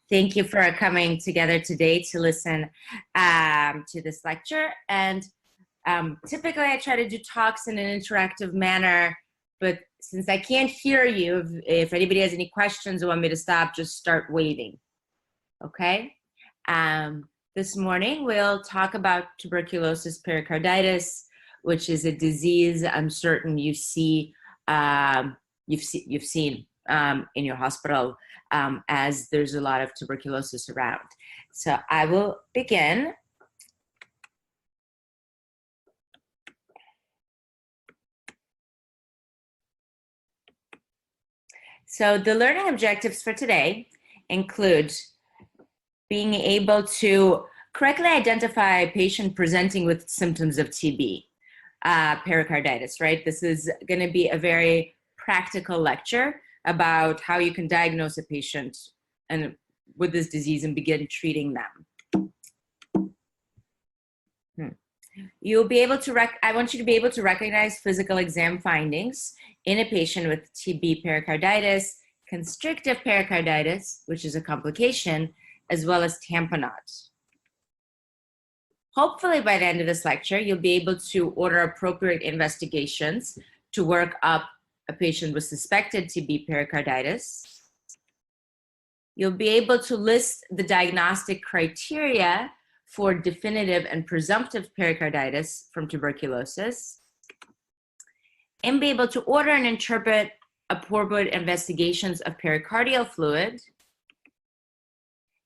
Thank you for coming together today to listen to this lecture. And typically I try to do talks in an interactive manner, but since I can't hear you, if anybody has any questions or want me to stop, just start waving, okay? This morning we'll talk about tuberculosis pericarditis, which is a disease I'm certain you've seen in your hospital as there's a lot of tuberculosis around. So I will begin. So the learning objectives for today include being able to correctly identify a patient presenting with symptoms of TB, pericarditis, right? This is going to be a very practical lecture about how you can diagnose a patient and with this disease and begin treating them. You'll be able to I want you to be able to recognize physical exam findings in a patient with TB pericarditis, constrictive pericarditis, which is a complication, as well as tamponade. Hopefully by the end of this lecture, you'll be able to order appropriate investigations to work up a patient with suspected TB pericarditis. You'll be able to list the diagnostic criteria for definitive and presumptive pericarditis from tuberculosis, and be able to order and interpret appropriate investigations of pericardial fluid,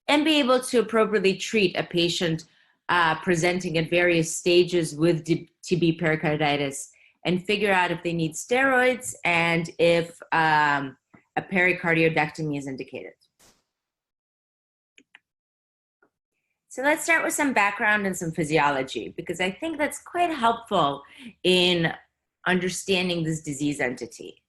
and be able to appropriately treat a patient presenting at various stages with TB pericarditis and figure out if they need steroids and if a pericardiodectomy is indicated. So let's start with some background and some physiology, because I think that's quite helpful in understanding this disease entity.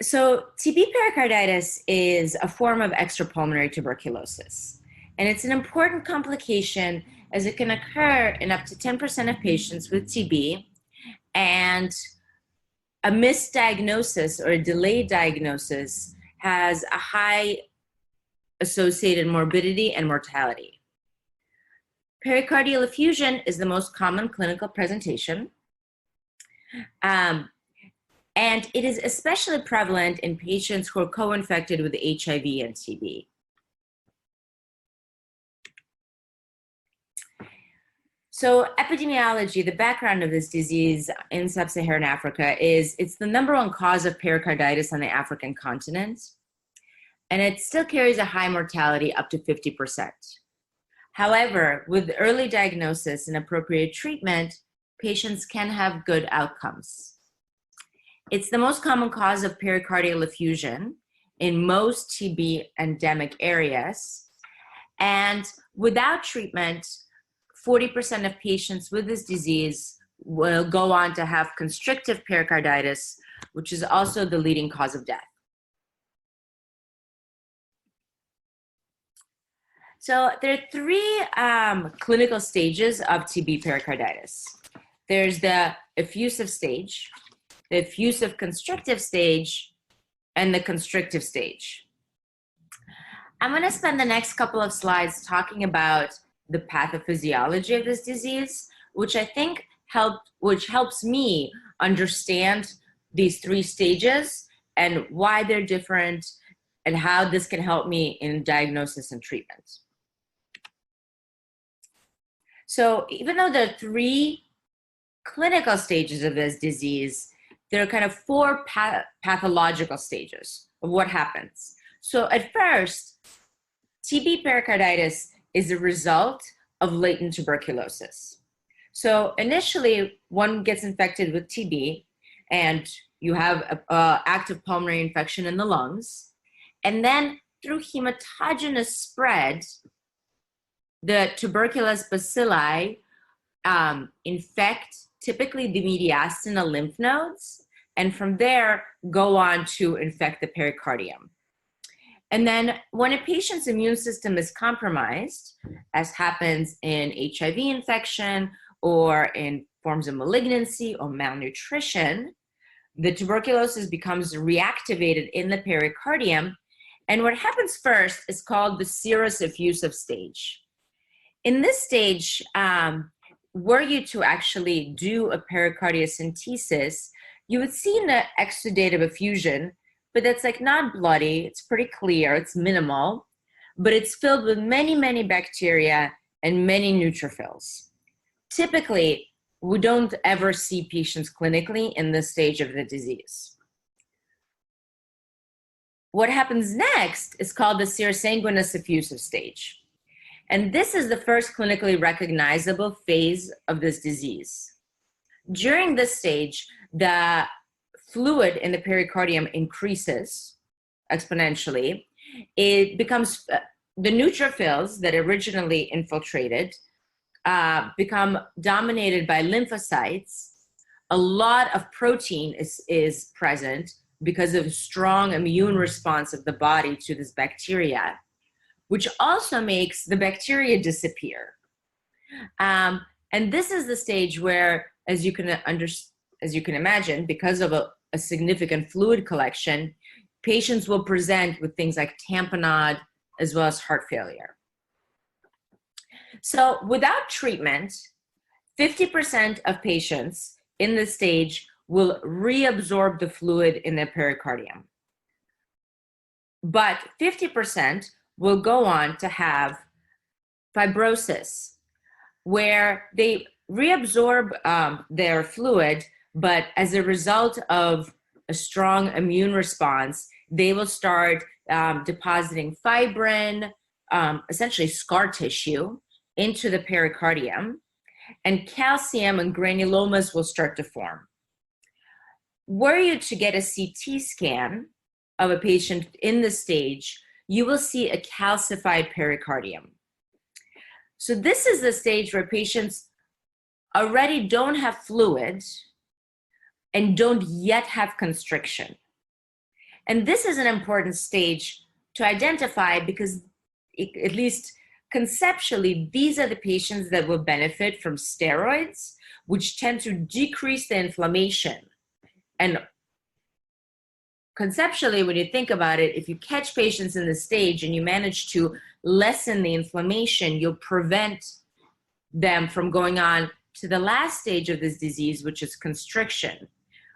So TB pericarditis is a form of extrapulmonary tuberculosis, and it's an important complication as it can occur in up to 10% of patients with TB, and a misdiagnosis or a delayed diagnosis has a high associated morbidity and mortality. Pericardial effusion is the most common clinical presentation. And it is especially prevalent in patients who are co-infected with HIV and TB. So epidemiology, the background of this disease in sub-Saharan Africa is it's the #1 cause of pericarditis on the African continent, and it still carries a high mortality up to 50%. However, with early diagnosis and appropriate treatment, patients can have good outcomes. It's the most common cause of pericardial effusion in most TB endemic areas. And without treatment, 40% of patients with this disease will go on to have constrictive pericarditis, which is also the leading cause of death. So there are 3 clinical stages of TB pericarditis. There's the effusive stage, the effusive constrictive stage, and the constrictive stage. I'm going to spend the next couple of slides talking about the pathophysiology of this disease, which I think helps me understand these 3 stages and why they're different and how this can help me in diagnosis and treatment. So even though there are 3 clinical stages of this disease, there are kind of 4 pathological stages of what happens. So at first, TB pericarditis is a result of latent tuberculosis. So initially, one gets infected with TB, and you have an active pulmonary infection in the lungs. And then through hematogenous spread, the tuberculous bacilli infect typically the mediastinal lymph nodes, and from there go on to infect the pericardium. And then when a patient's immune system is compromised, as happens in HIV infection or in forms of malignancy or malnutrition, the tuberculosis becomes reactivated in the pericardium. And what happens first is called the serous effusive stage. In this stage, were you to actually do a pericardiocentesis, you would see an exudative effusion, but that's like not bloody, it's pretty clear, it's minimal, but it's filled with many, many bacteria and many neutrophils. Typically, we don't ever see patients clinically in this stage of the disease. What happens next is called the serosanguinous effusive stage. And this is the first clinically recognizable phase of this disease. During this stage, the fluid in the pericardium increases exponentially. It becomes, the neutrophils that originally infiltrated become dominated by lymphocytes. A lot of protein is present because of strong immune response of the body to this bacteria, which also makes the bacteria disappear. And this is the stage where, as you can imagine, because of a significant fluid collection, patients will present with things like tamponade as well as heart failure. So without treatment, 50% of patients in this stage will reabsorb the fluid in their pericardium. But 50% will go on to have fibrosis, where they reabsorb their fluid, but as a result of a strong immune response, they will start depositing fibrin, essentially scar tissue, into the pericardium, and calcium and granulomas will start to form. Were you to get a CT scan of a patient in this stage, you will see a calcified pericardium. So this is the stage where patients already don't have fluid and don't yet have constriction. And this is an important stage to identify because, at least conceptually, these are the patients that will benefit from steroids, which tend to decrease the inflammation. And conceptually, when you think about it, if you catch patients in this stage and you manage to lessen the inflammation, you'll prevent them from going on to the last stage of this disease, which is constriction,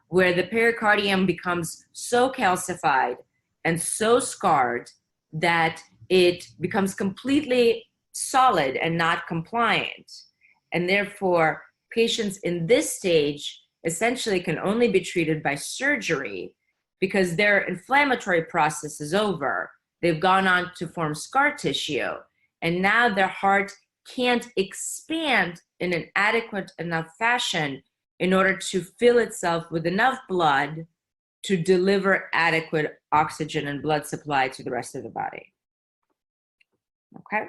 where the pericardium becomes so calcified and so scarred that it becomes completely solid and not compliant. And therefore, patients in this stage essentially can only be treated by surgery because their inflammatory process is over. They've gone on to form scar tissue, and now their heart can't expand in an adequate enough fashion in order to fill itself with enough blood to deliver adequate oxygen and blood supply to the rest of the body. Okay?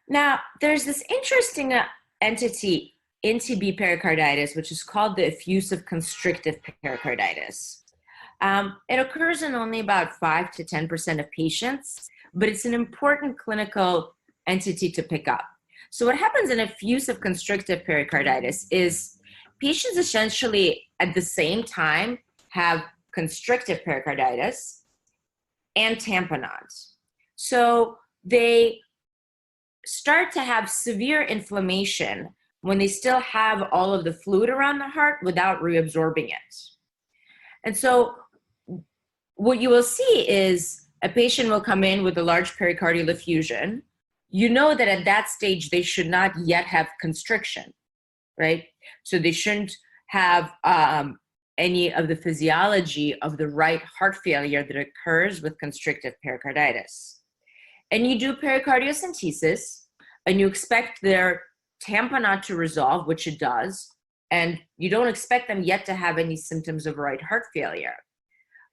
Now, there's this interesting entity in TB pericarditis, which is called the effusive constrictive pericarditis. It occurs in only about 5 to 10% of patients, but it's an important clinical entity to pick up. So what happens in effusive constrictive pericarditis is patients essentially at the same time have constrictive pericarditis and tamponade. So they start to have severe inflammation when they still have all of the fluid around the heart without reabsorbing it. And so what you will see is a patient will come in with a large pericardial effusion. You know that at that stage, they should not yet have constriction, right? So they shouldn't have any of the physiology of the right heart failure that occurs with constrictive pericarditis. And you do pericardiocentesis, and you expect their tamponade to resolve, which it does, and you don't expect them yet to have any symptoms of right heart failure.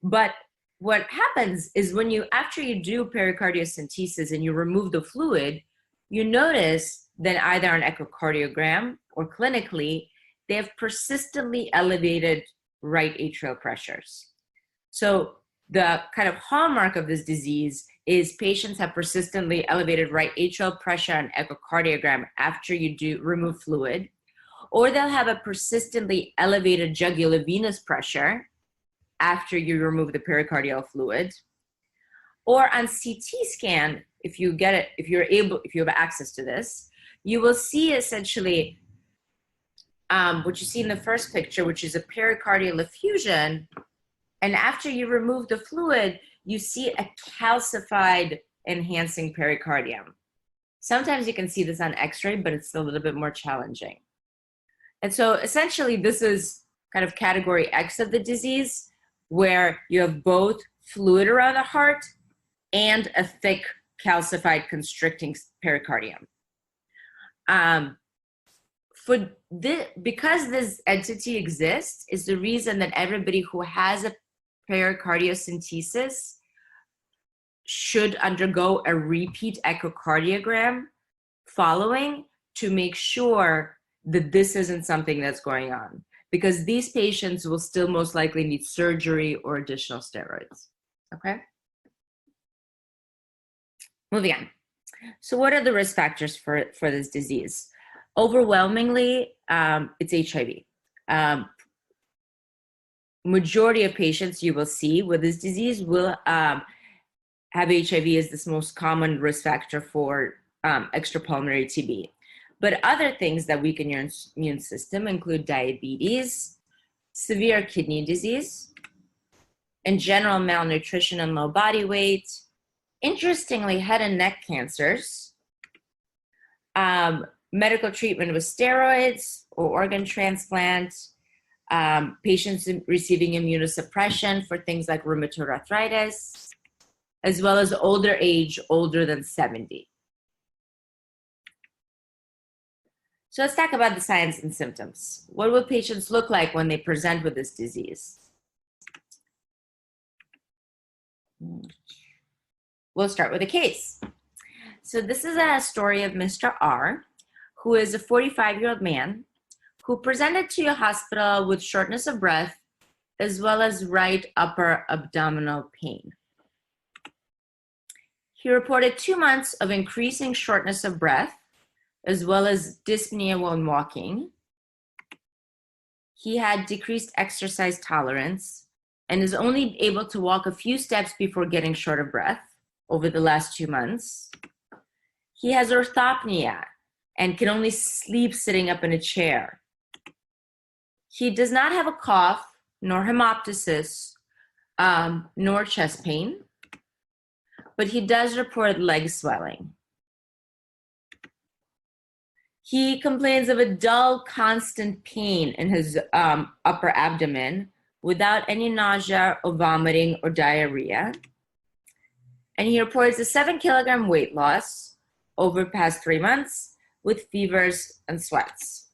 But what happens is after you do pericardiocentesis and you remove the fluid, you notice that either on echocardiogram or clinically, they have persistently elevated right atrial pressures. So the kind of hallmark of this disease is patients have persistently elevated right atrial pressure on echocardiogram after you do remove fluid, or they'll have a persistently elevated jugular venous pressure after you remove the pericardial fluid. Or on CT scan, if you have access to this, you will see essentially what you see in the first picture, which is a pericardial effusion. And after you remove the fluid, you see a calcified enhancing pericardium. Sometimes you can see this on X-ray, but it's a little bit more challenging. And so essentially this is kind of category X of the disease, where you have both fluid around the heart and a thick calcified constricting pericardium. Because this entity exists is the reason that everybody who has a pericardiocentesis should undergo a repeat echocardiogram following to make sure that this isn't something that's going on, because these patients will still most likely need surgery or additional steroids. Okay? Moving on. So what are the risk factors for this disease? Overwhelmingly, it's HIV. Majority of patients you will see with this disease will have HIV as this most common risk factor for extrapulmonary TB. But other things that weaken your immune system include diabetes, severe kidney disease, in general malnutrition and low body weight, interestingly, head and neck cancers, medical treatment with steroids or organ transplant, patients receiving immunosuppression for things like rheumatoid arthritis, as well as older age, older than 70. So let's talk about the signs and symptoms. What will patients look like when they present with this disease? We'll start with a case. So this is a story of Mr. R, who is a 45-year-old man who presented to your hospital with shortness of breath, as well as right upper abdominal pain. He reported 2 months of increasing shortness of breath, as well as dyspnea when walking. He had decreased exercise tolerance and is only able to walk a few steps before getting short of breath over the last 2 months. He has orthopnea and can only sleep sitting up in a chair. He does not have a cough, nor hemoptysis, nor chest pain, but he does report leg swelling. He complains of a dull, constant pain in his upper abdomen without any nausea or vomiting or diarrhea. And he reports a 7-kilogram weight loss over the past 3 months with fevers and sweats.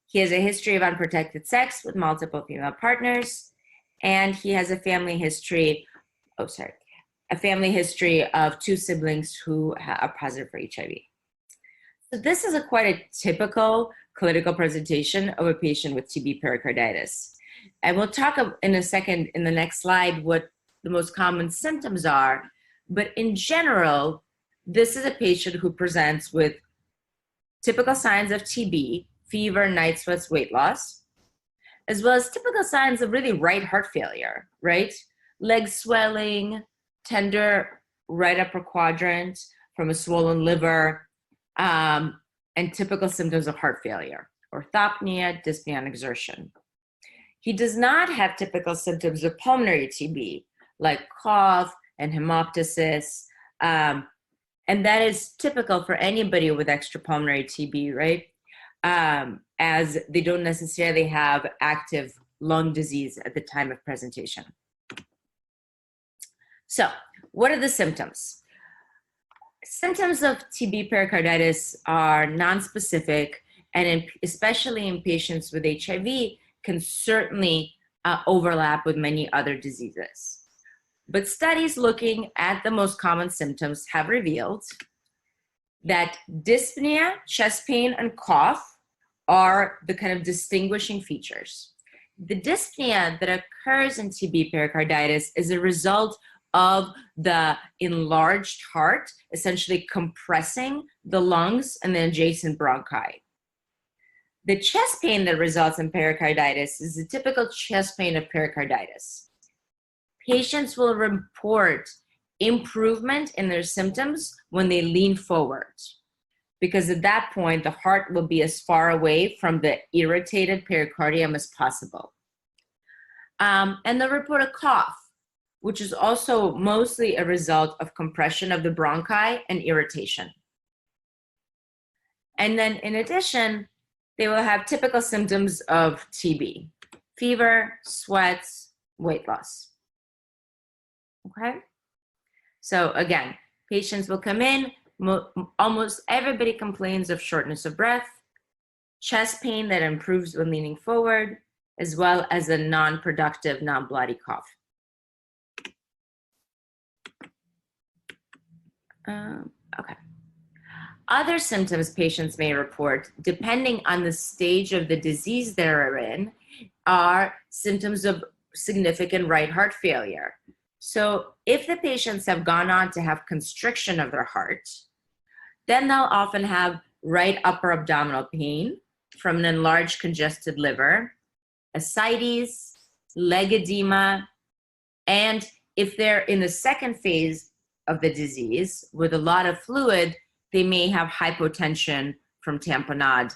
He has a history of unprotected sex with multiple female partners, and he has a family history, of 2 siblings who are positive for HIV. So this is quite a typical clinical presentation of a patient with TB pericarditis. And we'll talk in a second in the next slide what the most common symptoms are, but in general, this is a patient who presents with typical signs of TB, fever, night sweats, weight loss, as well as typical signs of really right heart failure, right? Leg swelling, tender right upper quadrant from a swollen liver, and typical symptoms of heart failure, orthopnea, dyspnea, and exertion. He does not have typical symptoms of pulmonary TB, like cough and hemoptysis, and that is typical for anybody with extrapulmonary TB, right? As they don't necessarily have active lung disease at the time of presentation. So, what are the symptoms? Symptoms of TB pericarditis are nonspecific, and especially in patients with HIV, can certainly overlap with many other diseases. But studies looking at the most common symptoms have revealed that dyspnea, chest pain, and cough are the kind of distinguishing features. The dyspnea that occurs in TB pericarditis is a result of the enlarged heart, essentially compressing the lungs and the adjacent bronchi. The chest pain that results in pericarditis is the typical chest pain of pericarditis. Patients will report improvement in their symptoms when they lean forward, because at that point, the heart will be as far away from the irritated pericardium as possible. And they'll report a cough, which is also mostly a result of compression of the bronchi and irritation. And then in addition, they will have typical symptoms of TB: fever, sweats, weight loss. Okay? So again, patients will come in, almost everybody complains of shortness of breath, chest pain that improves when leaning forward, as well as a non-productive, non-bloody cough. Okay. Other symptoms patients may report, depending on the stage of the disease they're in, are symptoms of significant right heart failure. So if the patients have gone on to have constriction of their heart, then they'll often have right upper abdominal pain from an enlarged congested liver, ascites, leg edema, and if they're in the second phase of the disease with a lot of fluid, they may have hypotension from tamponade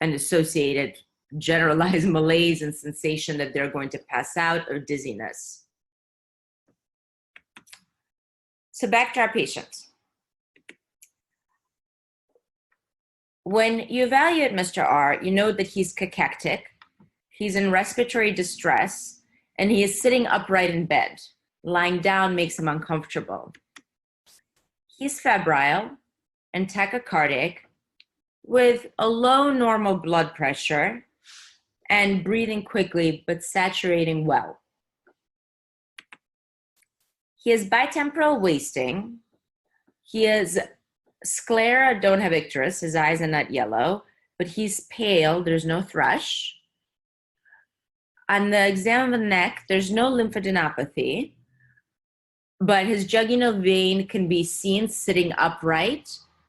and associated generalized malaise and sensation that they're going to pass out, or dizziness. So back to our patients. When you evaluate Mr. R, you know that he's cachectic, he's in respiratory distress, and he is sitting upright in bed. Lying down makes him uncomfortable. He's febrile and tachycardic with a low normal blood pressure and breathing quickly but saturating well. He has bitemporal wasting. He has sclera, don't have icterus, his eyes are not yellow, but he's pale, there's no thrush. On the exam of the neck, there's no lymphadenopathy, but his jugular vein can be seen sitting upright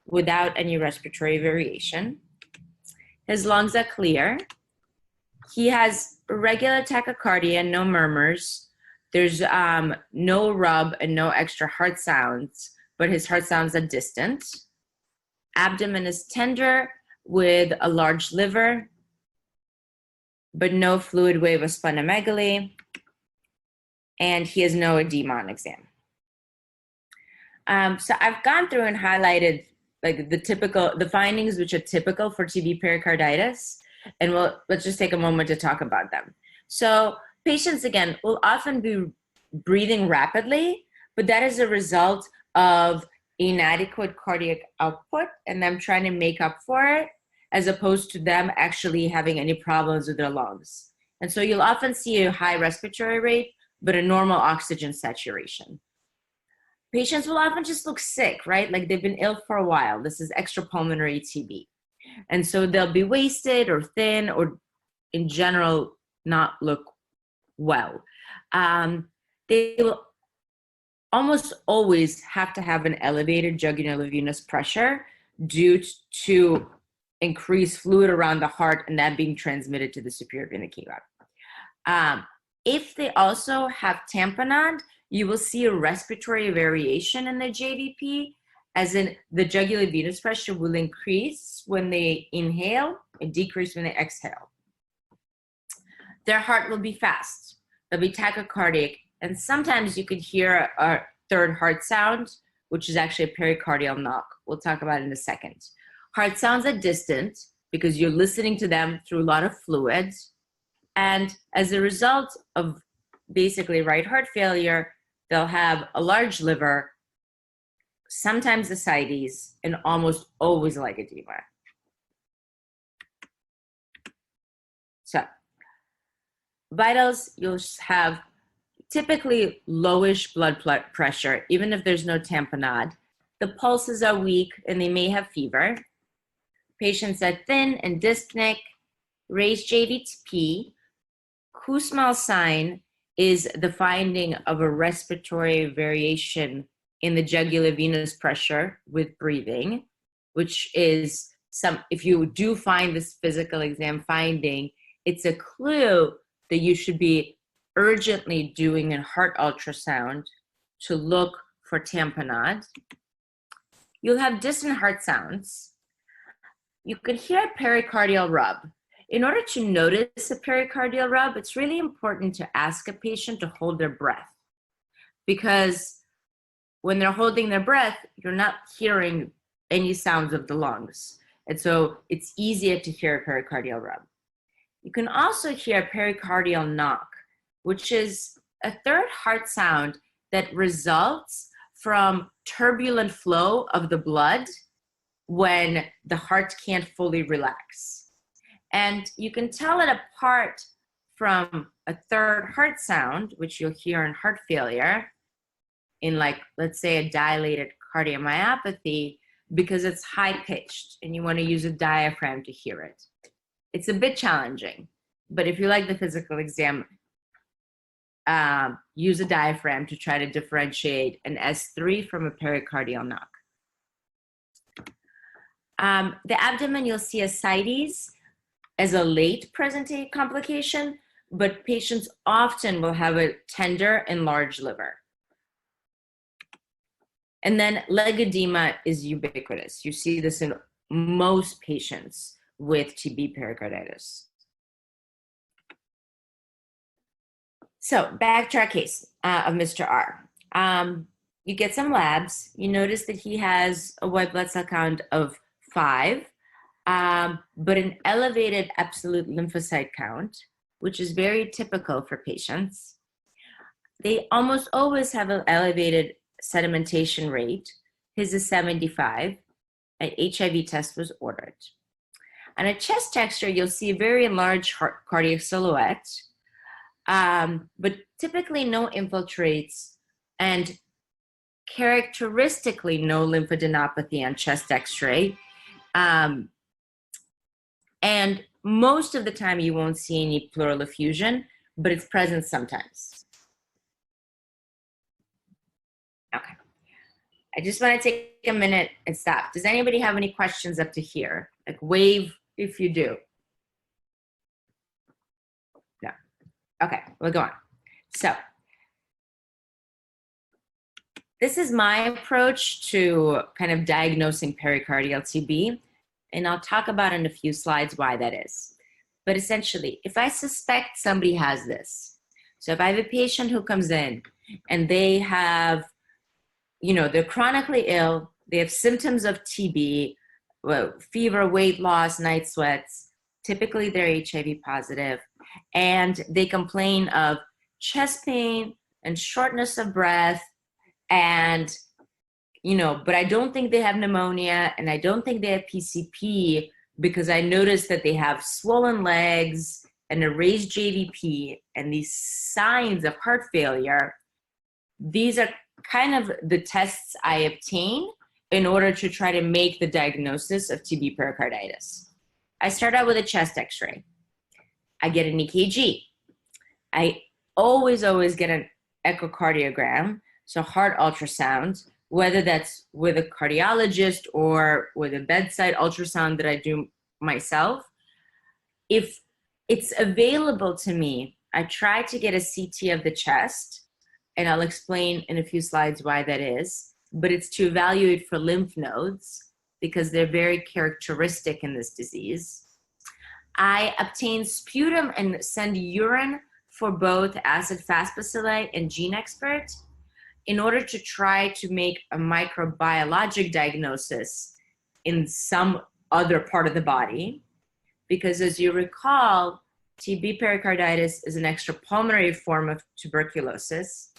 without any respiratory variation. His lungs are clear. He has regular tachycardia, no murmurs. There's no rub and no extra heart sounds, but his heart sounds are distant. Abdomen is tender with a large liver, but no fluid wave of splenomegaly, and he has no edema on exam. So I've gone through and highlighted like the findings which are typical for TB pericarditis, and let's just take a moment to talk about them. So patients, again, will often be breathing rapidly, but that is a result of inadequate cardiac output and them trying to make up for it, as opposed to them actually having any problems with their lungs. And so you'll often see a high respiratory rate, but a normal oxygen saturation. Patients will often just look sick, right? Like they've been ill for a while. This is extrapulmonary TB. And so they'll be wasted or thin or in general not look well. They will almost always have to have an elevated jugular venous pressure due to increased fluid around the heart and that being transmitted to the superior vena cava. If they also have tamponade, you will see a respiratory variation in the JVP, as in the jugular venous pressure will increase when they inhale and decrease when they exhale. Their heart will be fast. They'll be tachycardic, and sometimes you could hear a third heart sound, which is actually a pericardial knock. We'll talk about it in a second. Heart sounds are distant because you're listening to them through a lot of fluids. And as a result of basically right heart failure, they'll have a large liver, sometimes ascites, and almost always leg edema. So, vitals, you'll have typically lowish blood pressure, even if there's no tamponade. The pulses are weak and they may have fever. Patients are thin and dyspneic, raised JVP. Kussmaul sign is the finding of a respiratory variation in the jugular venous pressure with breathing, which is if you do find this physical exam finding, it's a clue that you should be urgently doing a heart ultrasound to look for tamponade. You'll have distant heart sounds. You could hear a pericardial rub. In order to notice a pericardial rub, it's really important to ask a patient to hold their breath, because when they're holding their breath, you're not hearing any sounds of the lungs. And so it's easier to hear a pericardial rub. You can also hear a pericardial knock, which is a third heart sound that results from turbulent flow of the blood when the heart can't fully relax. And you can tell it apart from a third heart sound, which you'll hear in heart failure, in like, let's say a dilated cardiomyopathy, because it's high-pitched and you want to use a diaphragm to hear it. It's a bit challenging, but if you like the physical exam, use a diaphragm to try to differentiate an S3 from a pericardial knock. The abdomen, you'll see ascites as a late presenting complication, but patients often will have a tender and large liver. And then leg edema is ubiquitous. You see this in most patients with TB pericarditis. So back to our case of Mr. R. You get some labs. You notice that he has a white blood cell count of 5, but an elevated absolute lymphocyte count, which is very typical for patients. They almost always have an elevated sedimentation rate. His is 75. An HIV test was ordered. On a chest X-ray, you'll see a very large cardiac silhouette, but typically no infiltrates and characteristically no lymphadenopathy on chest X-ray. And most of the time you won't see any pleural effusion, but it's present sometimes. Okay. I just want to take a minute and stop. Does anybody have any questions up to here? Like wave if you do. No. Okay, we'll go on. So this is my approach to kind of diagnosing pericardial TB, and I'll talk about in a few slides why that is. But essentially, if I suspect somebody has this, so if I have a patient who comes in and they have, they're chronically ill, they have symptoms of TB, fever, weight loss, night sweats, typically they're HIV positive, and they complain of chest pain and shortness of breath, and but I don't think they have pneumonia, and I don't think they have PCP, because I noticed that they have swollen legs and a raised JVP and these signs of heart failure. These are kind of the tests I obtain in order to try to make the diagnosis of TB pericarditis. I start out with a chest X-ray. I get an EKG. I always get an echocardiogram, so heart ultrasound, whether that's with a cardiologist or with a bedside ultrasound that I do myself. If it's available to me, I try to get a CT of the chest, and I'll explain in a few slides why that is, but it's to evaluate for lymph nodes because they're very characteristic in this disease. I obtain sputum and send urine for both acid-fast bacilli and gene expert in order to try to make a microbiologic diagnosis in some other part of the body. Because as you recall, TB pericarditis is an extrapulmonary form of tuberculosis,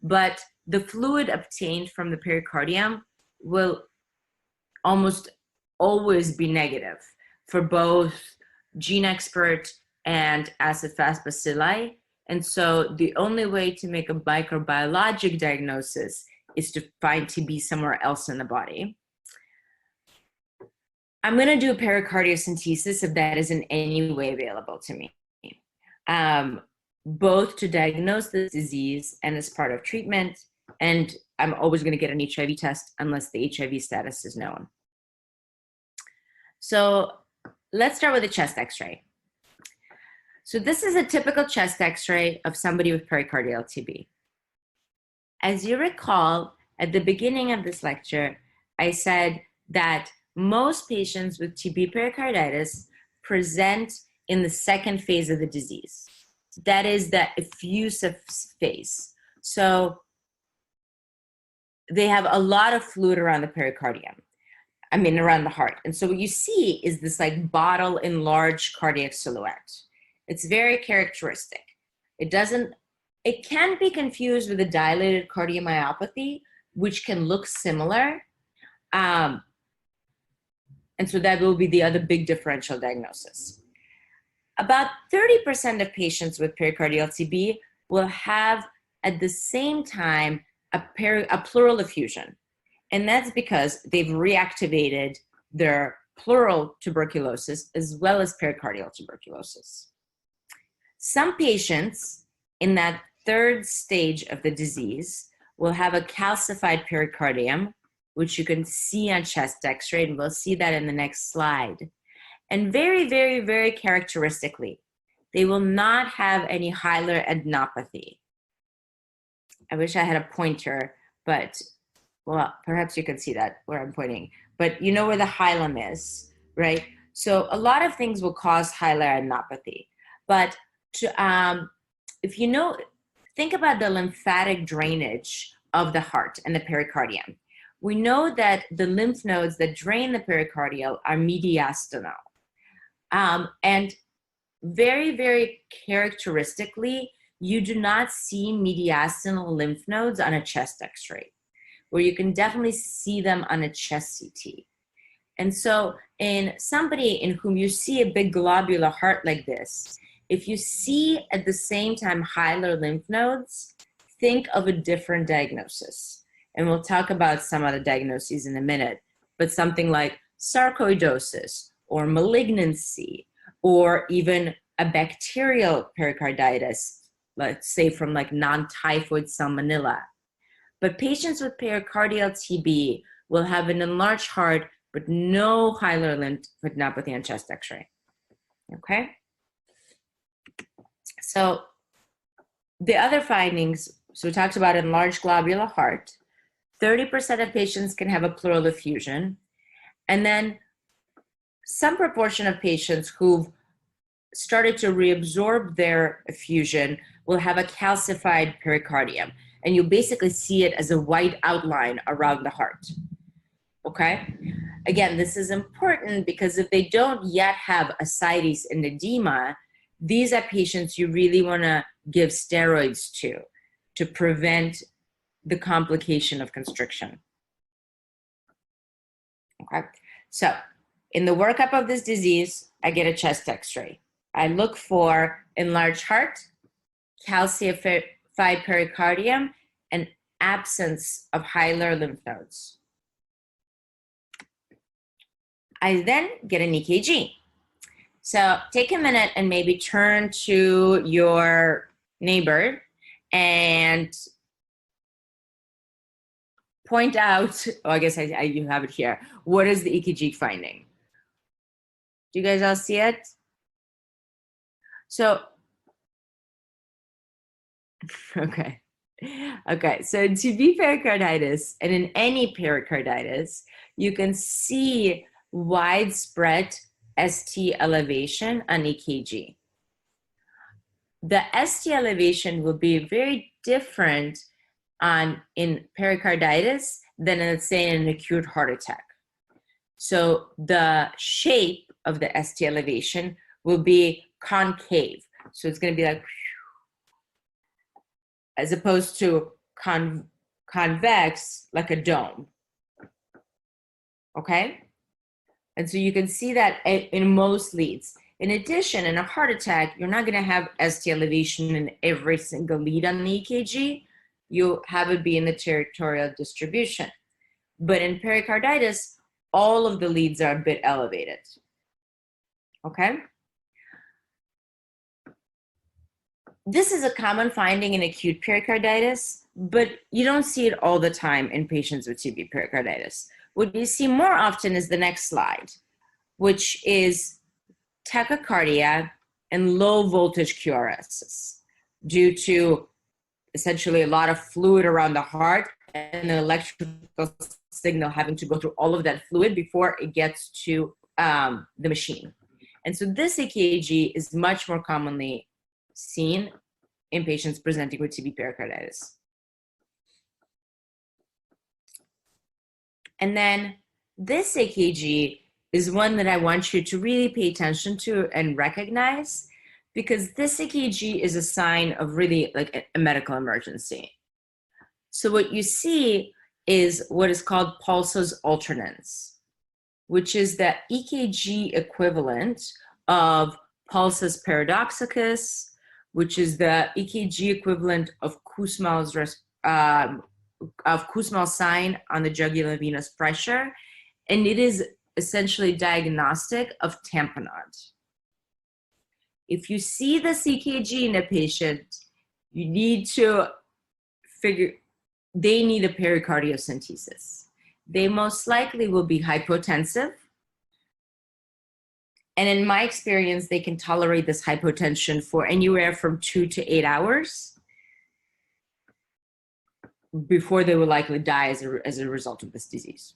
but the fluid obtained from the pericardium will almost always be negative for both gene expert and acid-fast bacilli. And so the only way to make a microbiologic diagnosis is to find TB somewhere else in the body. I'm going to do a pericardiocentesis if that is in any way available to me, both to diagnose the disease and as part of treatment. And I'm always going to get an HIV test unless the HIV status is known. So let's start with a chest x-ray. So this is a typical chest x-ray of somebody with pericardial TB. As you recall, at the beginning of this lecture, I said that most patients with TB pericarditis present in the second phase of the disease. That is the effusive phase. So they have a lot of fluid around the pericardium, around the heart. And so what you see is this like bottle enlarged cardiac silhouette. It's very characteristic. It can be confused with a dilated cardiomyopathy, which can look similar. And so that will be the other big differential diagnosis. About 30% of patients with pericardial TB will have at the same time a pleural effusion. And that's because they've reactivated their pleural tuberculosis as well as pericardial tuberculosis. Some patients in that third stage of the disease will have a calcified pericardium, which you can see on chest x-ray, and we'll see that in the next slide. And very, very, very characteristically, they will not have any hilar adenopathy. I wish I had a pointer, but well, perhaps you can see that where I'm pointing. But you know where the hilum is, right? So a lot of things will cause hilar adenopathy. But if you know, think about the lymphatic drainage of the heart and the pericardium. We know that the lymph nodes that drain the pericardial are mediastinal. And very, very characteristically, you do not see mediastinal lymph nodes on a chest x-ray, where you can definitely see them on a chest CT. And so in somebody in whom you see a big globular heart like this, if you see at the same time hilar lymph nodes, think of a different diagnosis. And we'll talk about some other diagnoses in a minute, but something like sarcoidosis or malignancy, or even a bacterial pericarditis, let's say from like non-typhoid salmonella. But patients with pericardial TB will have an enlarged heart, but no hilar lymphadenopathy on chest x-ray, okay? So the other findings, so we talked about enlarged globular heart, 30% of patients can have a pleural effusion, and then some proportion of patients who've started to reabsorb their effusion will have a calcified pericardium, and you basically see it as a white outline around the heart, okay? Again, this is important because if they don't yet have ascites and edema, these are patients you really wanna give steroids to prevent the complication of constriction, okay? So in the workup of this disease, I get a chest x-ray. I look for enlarged heart, calcified pericardium, and absence of hilar lymph nodes. I then get an EKG. So take a minute and maybe turn to your neighbor and point out, oh, I guess you have it here. What is the EKG finding? Do you guys all see it? So, okay. So in TB pericarditis and in any pericarditis, you can see widespread ST elevation on EKG. The ST elevation will be very different in pericarditis than, let's say, in an acute heart attack. So the shape of the ST elevation will be concave. So it's going to be like, as opposed to convex, like a dome. Okay? And so you can see that in most leads. In addition, in a heart attack, you're not going to have ST elevation in every single lead on the EKG. You have it be in the territorial distribution. But in pericarditis, all of the leads are a bit elevated. Okay? This is a common finding in acute pericarditis, but you don't see it all the time in patients with TB pericarditis. What you see more often is the next slide. which is tachycardia and low voltage QRS due to essentially a lot of fluid around the heart and the electrical signal having to go through all of that fluid before it gets to the machine. And so this EKG is much more commonly seen in patients presenting with TB pericarditis. And then this EKG is one that I want you to really pay attention to and recognize, because this EKG is a sign of really like a medical emergency. So what you see is what is called pulsus alternans, which is the EKG equivalent of pulsus paradoxicus, which is the EKG equivalent of Kussmaul's sign on the jugular venous pressure, and it is essentially diagnostic of tamponade. If you see this EKG in a patient, you need to figure they need a pericardiocentesis. They most likely will be hypotensive. And in my experience, they can tolerate this hypotension for anywhere from 2 to 8 hours before they will likely die as a result of this disease.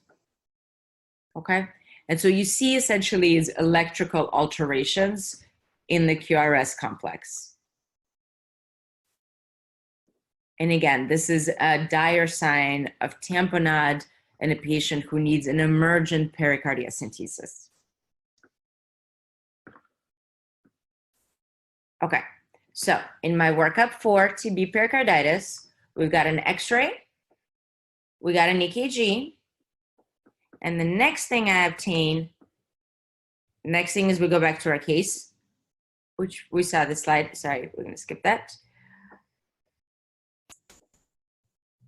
Okay? And so you see essentially is electrical alterations in the QRS complex. And again, this is a dire sign of tamponade in a patient who needs an emergent pericardiocentesis. Okay, so in my workup for TB pericarditis, we've got an X-ray, we got an EKG, and the next thing I obtain, next thing is we go back to our case, which we saw the slide. Sorry, we're going to skip that.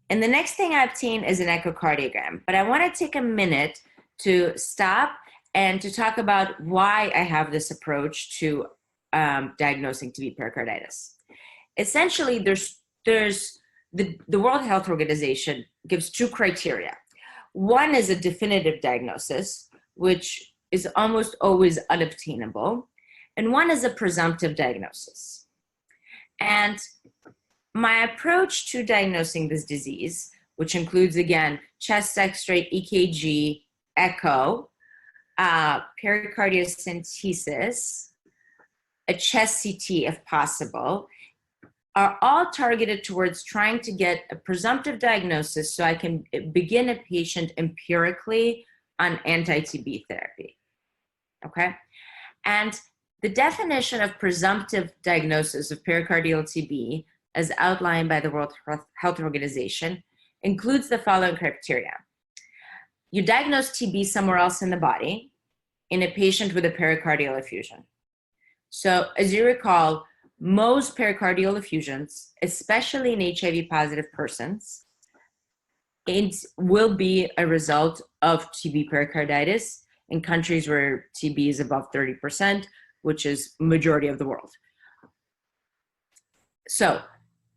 And the next thing I obtain is an echocardiogram. But I want to take a minute to stop and to talk about why I have this approach to diagnosing TB pericarditis. Essentially, there's the World Health Organization gives 2 criteria. One is a definitive diagnosis, which is almost always unobtainable, and one is a presumptive diagnosis. And my approach to diagnosing this disease, which includes, again, chest X-ray, EKG, echo, pericardiocentesis, a chest CT if possible, are all targeted towards trying to get a presumptive diagnosis so I can begin a patient empirically on anti-TB therapy, okay? And the definition of presumptive diagnosis of pericardial TB, as outlined by the World Health Organization, includes the following criteria. You diagnose TB somewhere else in the body in a patient with a pericardial effusion. So as you recall, most pericardial effusions, especially in HIV-positive persons, it will be a result of TB pericarditis in countries where TB is above 30%, which is majority of the world. So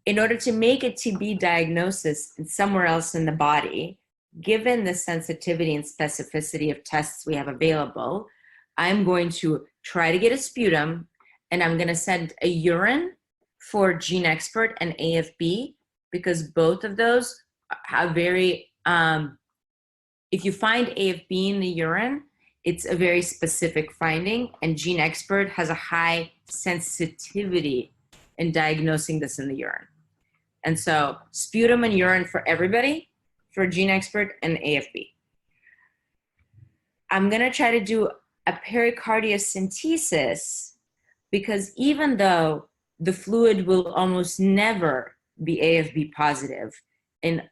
in order to make a TB diagnosis somewhere else in the body, given the sensitivity and specificity of tests we have available, I'm going to try to get a sputum, and I'm going to send a urine for GeneXpert and AFB, because both of those have very, if you find AFB in the urine, it's a very specific finding, and GeneXpert has a high sensitivity in diagnosing this in the urine. And so sputum and urine for everybody, for GeneXpert and AFB. I'm going to try to do a pericardiocentesis, because even though the fluid will almost never be AFB positive and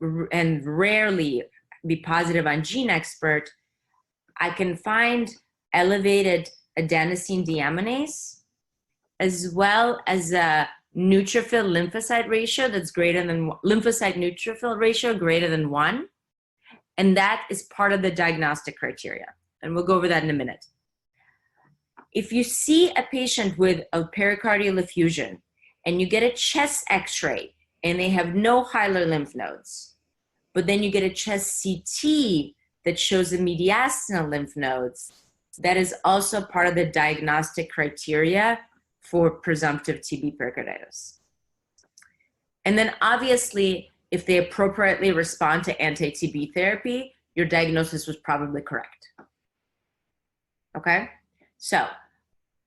rarely be positive on GeneXpert, I can find elevated adenosine deaminase as well as a neutrophil lymphocyte ratio that's greater than lymphocyte neutrophil ratio greater than 1, and that is part of the diagnostic criteria, and we'll go over that in a minute. If you see a patient with a pericardial effusion and you get a chest X-ray and they have no hilar lymph nodes, but then you get a chest CT that shows the mediastinal lymph nodes, that is also part of the diagnostic criteria for presumptive TB pericarditis. And then obviously, if they appropriately respond to anti-TB therapy, your diagnosis was probably correct. Okay? So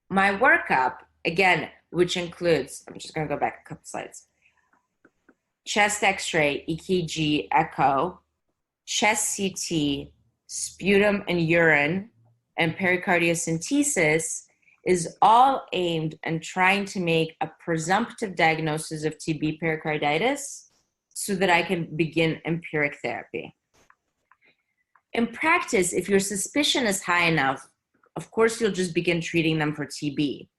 my workup, again, which includes, I'm just going to go back a couple slides, chest x-ray, EKG, echo, chest CT, sputum and urine, and pericardiocentesis is all aimed at trying to make a presumptive diagnosis of TB pericarditis so that I can begin empiric therapy. In practice, if your suspicion is high enough, of course, you'll just begin treating them for TB.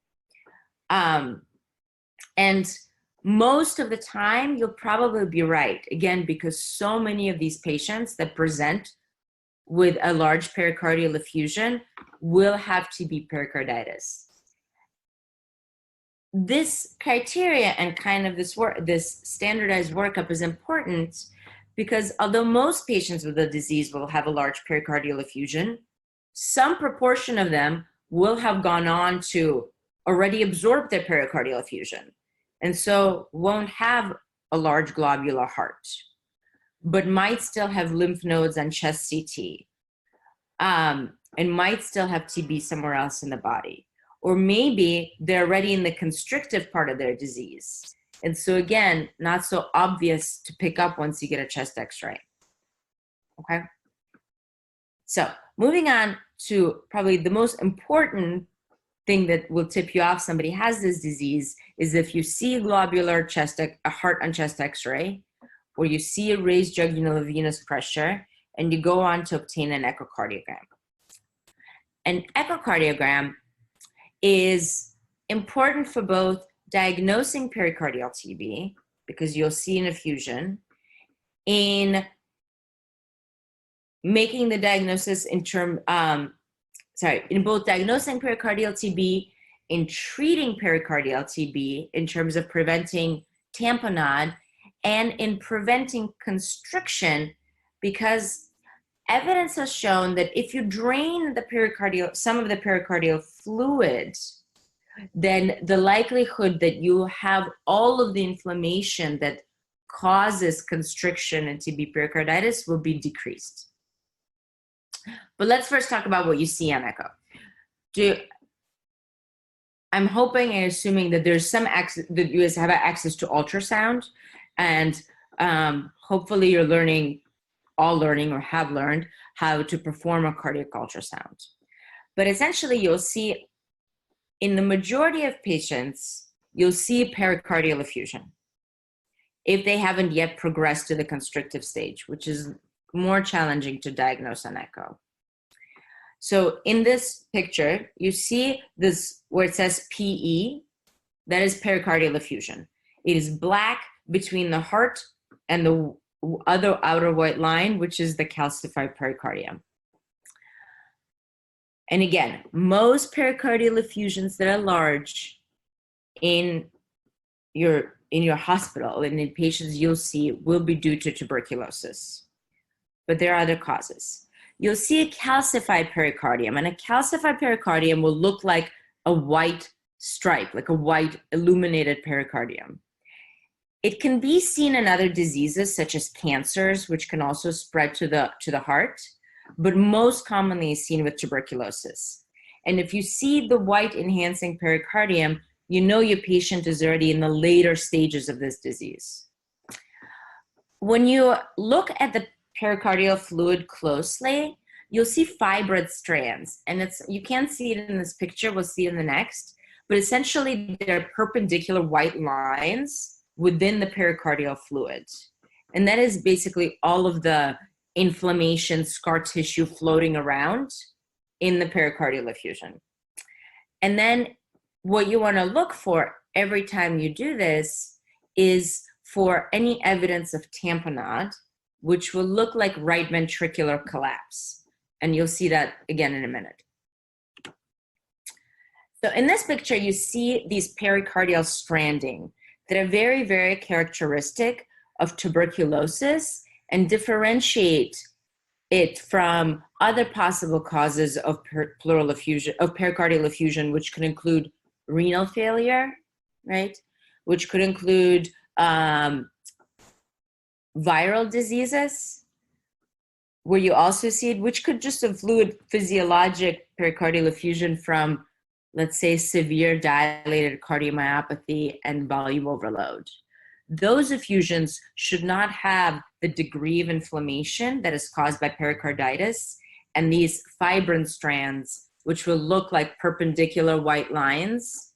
And most of the time, you'll probably be right, again, because so many of these patients that present with a large pericardial effusion will have TB pericarditis. This criteria and kind of this standardized workup is important because although most patients with the disease will have a large pericardial effusion, some proportion of them will have gone on to already absorb their pericardial effusion, and so won't have a large globular heart, but might still have lymph nodes on chest CT, and might still have TB somewhere else in the body. Or maybe they're already in the constrictive part of their disease. And so again, not so obvious to pick up once you get a chest x-ray, okay? So moving on to probably the most important thing that will tip you off somebody has this disease is if you see globular a heart on chest x-ray, or you see a raised jugular venous pressure, and you go on to obtain an echocardiogram. An echocardiogram is important for both diagnosing pericardial TB, because you'll see an effusion, in making the diagnosis in both diagnosing pericardial TB, in treating pericardial TB in terms of preventing tamponade, and in preventing constriction, because evidence has shown that if you drain some of the pericardial fluid, then the likelihood that you have all of the inflammation that causes constriction and TB pericarditis will be decreased. But let's first talk about what you see on echo. I'm hoping and assuming that there's some access, that you guys have access to ultrasound, and hopefully you're all learning or have learned how to perform a cardiac ultrasound. But essentially you'll see, in the majority of patients, you'll see pericardial effusion if they haven't yet progressed to the constrictive stage, which is more challenging to diagnose on echo. So in this picture, you see this where it says PE, that is pericardial effusion. It is black between the heart and the other outer white line, which is the calcified pericardium. And again, most pericardial effusions that are large in your hospital and in patients you'll see will be due to tuberculosis. But there are other causes. You'll see a calcified pericardium, and a calcified pericardium will look like a white stripe, like a white illuminated pericardium. It can be seen in other diseases such as cancers, which can also spread to the heart, but most commonly is seen with tuberculosis. And if you see the white enhancing pericardium, you know your patient is already in the later stages of this disease. When you look at the pericardial fluid closely, you'll see fibroid strands, and you can't see it in this picture, we'll see it in the next, but essentially they're perpendicular white lines within the pericardial fluid. And that is basically all of the inflammation, scar tissue floating around in the pericardial effusion. And then what you want to look for every time you do this is for any evidence of tamponade, which will look like right ventricular collapse. And you'll see that again in a minute. So in this picture, you see these pericardial stranding that are very, very characteristic of tuberculosis and differentiate it from other possible causes of pleural effusion, of pericardial effusion, which could include renal failure, right? Which could include viral diseases, where you also see it, which could just have fluid physiologic pericardial effusion from, let's say, severe dilated cardiomyopathy and volume overload. Those effusions should not have the degree of inflammation that is caused by pericarditis and these fibrin strands, which will look like perpendicular white lines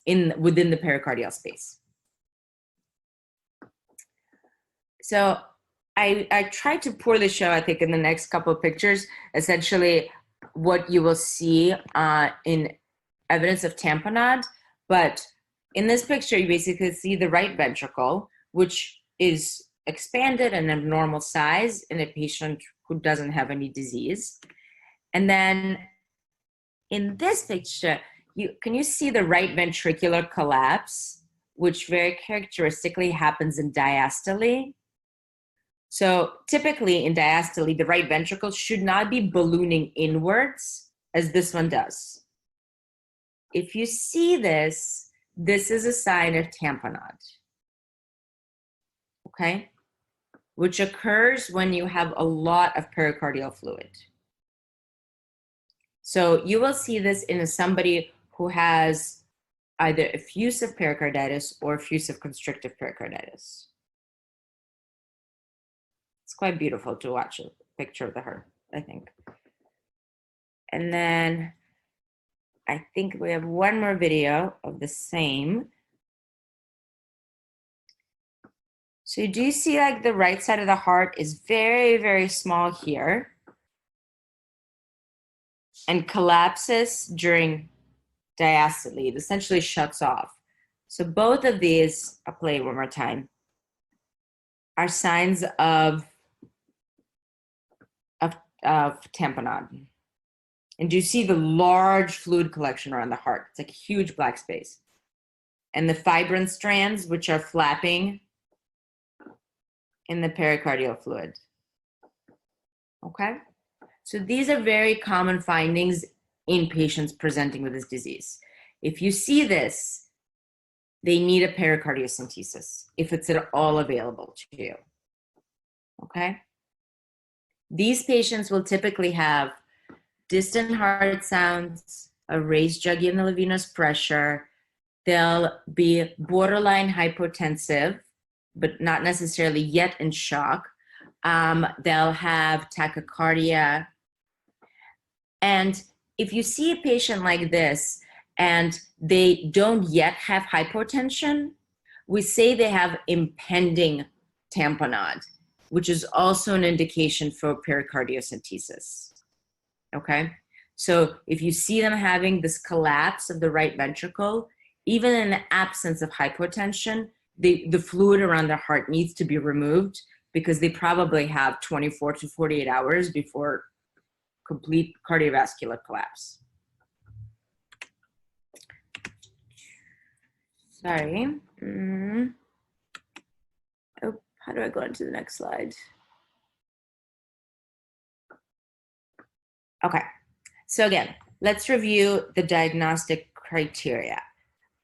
within the pericardial space. So I tried to poorly show, I think, in the next couple of pictures, essentially what you will see in evidence of tamponade. But in this picture, you basically see the right ventricle, which is expanded and of normal size in a patient who doesn't have any disease. And then in this picture, can you see the right ventricular collapse, which very characteristically happens in diastole? So typically in diastole, the right ventricle should not be ballooning inwards as this one does. If you see this, this is a sign of tamponade, okay? Which occurs when you have a lot of pericardial fluid. So you will see this in somebody who has either effusive pericarditis or effusive constrictive pericarditis. It's quite beautiful to watch a picture of the heart, I think. And then I think we have one more video of the same. So you do see like the right side of the heart is very, very small here and collapses during diastole. It essentially shuts off. So both of these, I'll play it one more time, are signs of tamponade. And you see the large fluid collection around the heart. It's like a huge black space. And the fibrin strands, which are flapping in the pericardial fluid. Okay? So these are very common findings in patients presenting with this disease. If you see this, they need a pericardiocentesis if it's at all available to you. Okay? These patients will typically have distant heart sounds, a raised jugular venous pressure. They'll be borderline hypotensive, but not necessarily yet in shock. They'll have tachycardia. And if you see a patient like this and they don't yet have hypotension, we say they have impending tamponade, which is also an indication for pericardiocentesis. Okay? So if you see them having this collapse of the right ventricle, even in the absence of hypotension, the fluid around their heart needs to be removed because they probably have 24 to 48 hours before complete cardiovascular collapse. Sorry. Oh, how do I go into the next slide? Okay, so again, let's review the diagnostic criteria.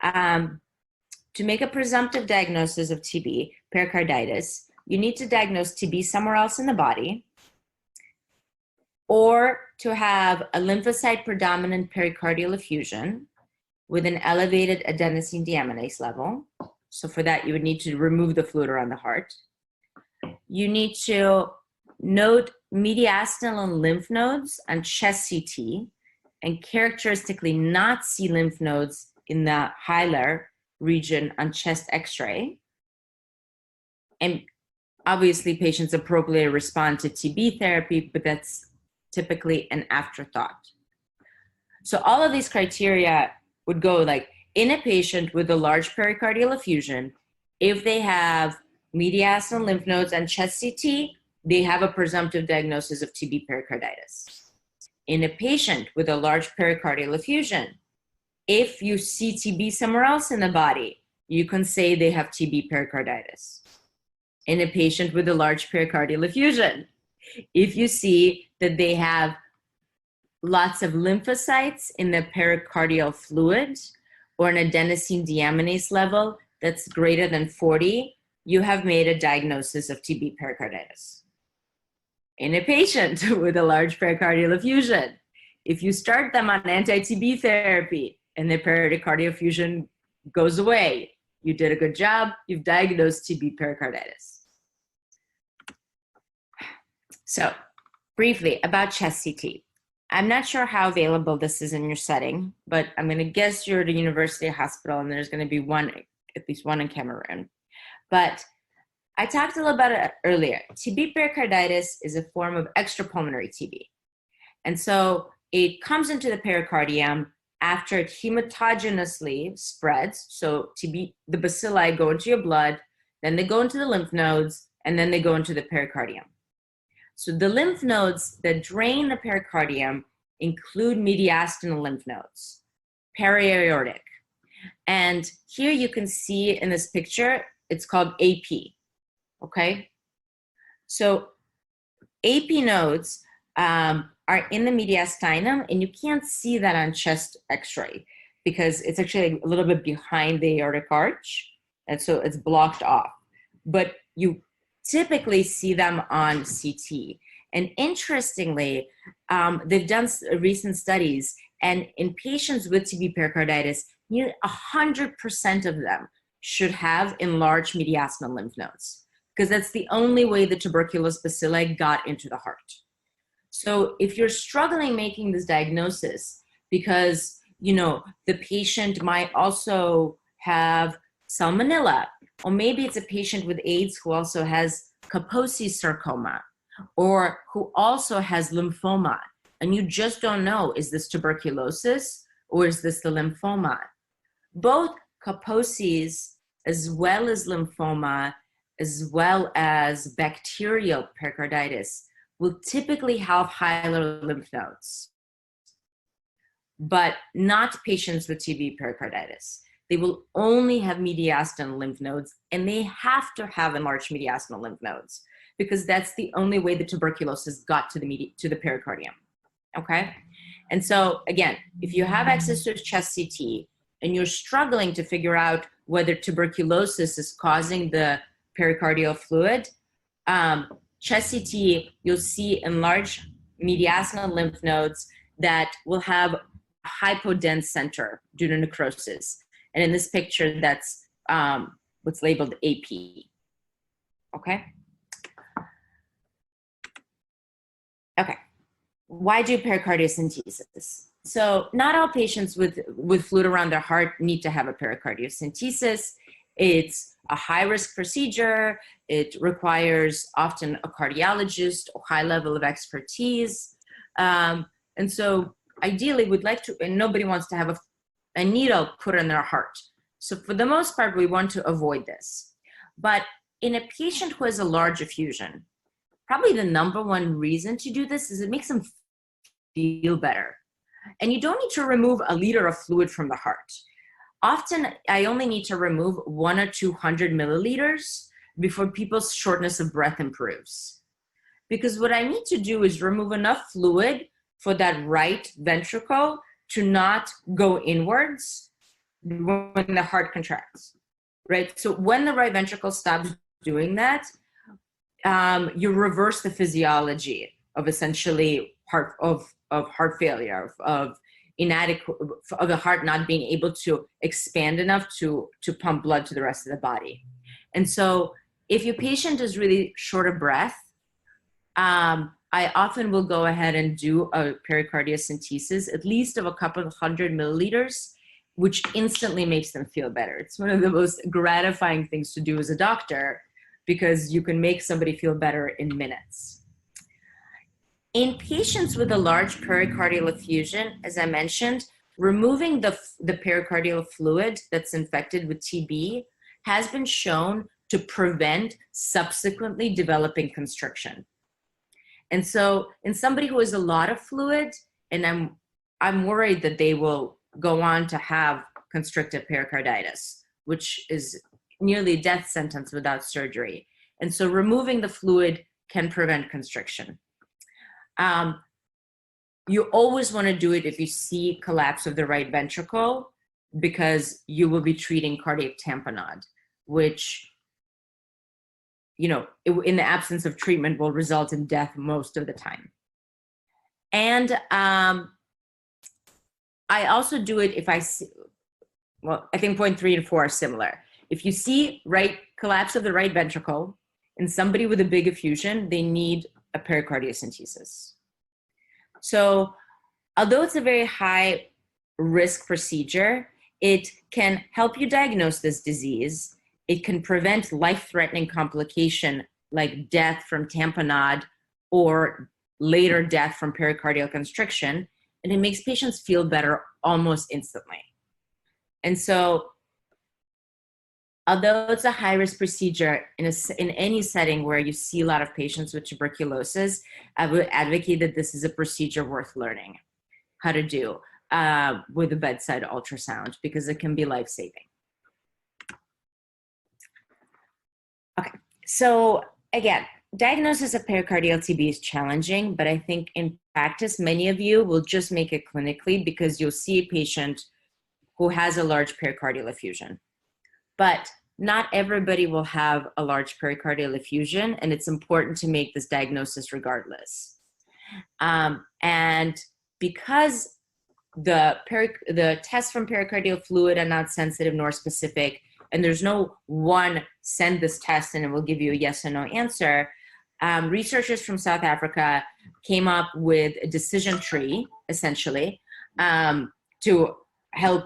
To make a presumptive diagnosis of TB, pericarditis, you need to diagnose TB somewhere else in the body, or to have a lymphocyte predominant pericardial effusion with an elevated adenosine deaminase level. So for that, you would need to remove the fluid around the heart. You need to note mediastinal and lymph nodes on chest CT, and characteristically not see lymph nodes in the hilar region on chest X-ray. And obviously, patients appropriately respond to TB therapy, but that's typically an afterthought. So all of these criteria would go like, in a patient with a large pericardial effusion, if they have mediastinal lymph nodes and chest CT, they have a presumptive diagnosis of TB pericarditis. In a patient with a large pericardial effusion, if you see TB somewhere else in the body, you can say they have TB pericarditis. in a patient with a large pericardial effusion. If you see that they have lots of lymphocytes in the pericardial fluid or an adenosine deaminase level that's greater than 40, you have made a diagnosis of TB pericarditis. In a patient with a large pericardial effusion, if you start them on anti-TB therapy and the pericardial effusion goes away, you did a good job, you've diagnosed TB pericarditis. So briefly about chest CT. I'm not sure how available this is in your setting, but I'm going to guess you're at a university hospital and there's going to be at least one in Cameroon. But I talked a little about it earlier. TB pericarditis is a form of extrapulmonary TB. And so it comes into the pericardium after it hematogenously spreads. So TB, the bacilli go into your blood, then they go into the lymph nodes, and then they go into the pericardium. So the lymph nodes that drain the pericardium include mediastinal lymph nodes, periaortic. And here you can see in this picture, it's called AP, okay? So AP nodes are in the mediastinum, and you can't see that on chest x-ray because it's actually a little bit behind the aortic arch, and so it's blocked off. But you typically see them on CT. And interestingly, they've done recent studies, and in patients with TB pericarditis, nearly 100% of them should have enlarged mediastinal lymph nodes, because that's the only way the tuberculous bacilli got into the heart. So if you're struggling making this diagnosis because, you know, the patient might also have salmonella, or maybe it's a patient with AIDS who also has Kaposi's sarcoma, or who also has lymphoma, and you just don't know, is this tuberculosis or is this the lymphoma? Both Kaposi's as well as lymphoma, as well as bacterial pericarditis, will typically have higher lymph nodes, but not patients with TB pericarditis. They will only have mediastinal lymph nodes, and they have to have enlarged mediastinal lymph nodes because that's the only way the tuberculosis got to the pericardium, okay? And so again, if you have access to chest CT and you're struggling to figure out whether tuberculosis is causing the pericardial fluid, chest CT, you'll see enlarged mediastinal lymph nodes that will have a hypodense center due to necrosis. And in this picture, that's what's labeled AP, okay? Okay, why do pericardiocentesis? So not all patients with fluid around their heart need to have a pericardiocentesis. It's a high-risk procedure. It requires often a cardiologist or high level of expertise. And so ideally we'd like to, and nobody wants to have a needle put in their heart. So for the most part, we want to avoid this. But in a patient who has a large effusion, probably the number one reason to do this is it makes them feel better. And you don't need to remove a liter of fluid from the heart. Often, I only need to remove 100 or 200 milliliters before people's shortness of breath improves. Because what I need to do is remove enough fluid for that right ventricle to not go inwards when the heart contracts, right? So when the right ventricle stops doing that, you reverse the physiology of essentially heart failure, of the heart not being able to expand enough to pump blood to the rest of the body. And so if your patient is really short of breath, I often will go ahead and do a pericardiocentesis, at least of a couple of 100 milliliters, which instantly makes them feel better. It's one of the most gratifying things to do as a doctor because you can make somebody feel better in minutes. In patients with a large pericardial effusion, as I mentioned, removing the pericardial fluid that's infected with TB has been shown to prevent subsequently developing constriction. And so in somebody who has a lot of fluid, and I'm worried that they will go on to have constrictive pericarditis, which is nearly a death sentence without surgery. And so removing the fluid can prevent constriction. You always want to do it if you see collapse of the right ventricle, because you will be treating cardiac tamponade, which, you know, in the absence of treatment will result in death most of the time. And I also do it if I see, well, I think point 3 and 4 are similar. If you see collapse of the right ventricle in somebody with a big effusion, they need a pericardiocentesis. So although it's a very high risk procedure, it can help you diagnose this disease. It can prevent life-threatening complication like death from tamponade or later death from pericardial constriction, and it makes patients feel better almost instantly. And so although it's a high-risk procedure in any setting where you see a lot of patients with tuberculosis, I would advocate that this is a procedure worth learning how to do with a bedside ultrasound, because it can be life-saving. Okay, so again, diagnosis of pericardial TB is challenging, but I think in practice, many of you will just make it clinically because you'll see a patient who has a large pericardial effusion. But not everybody will have a large pericardial effusion, and it's important to make this diagnosis regardless. And because the tests from pericardial fluid are not sensitive nor specific, and there's no one send this test and it will give you a yes or no answer, researchers from South Africa came up with a decision tree, essentially, to help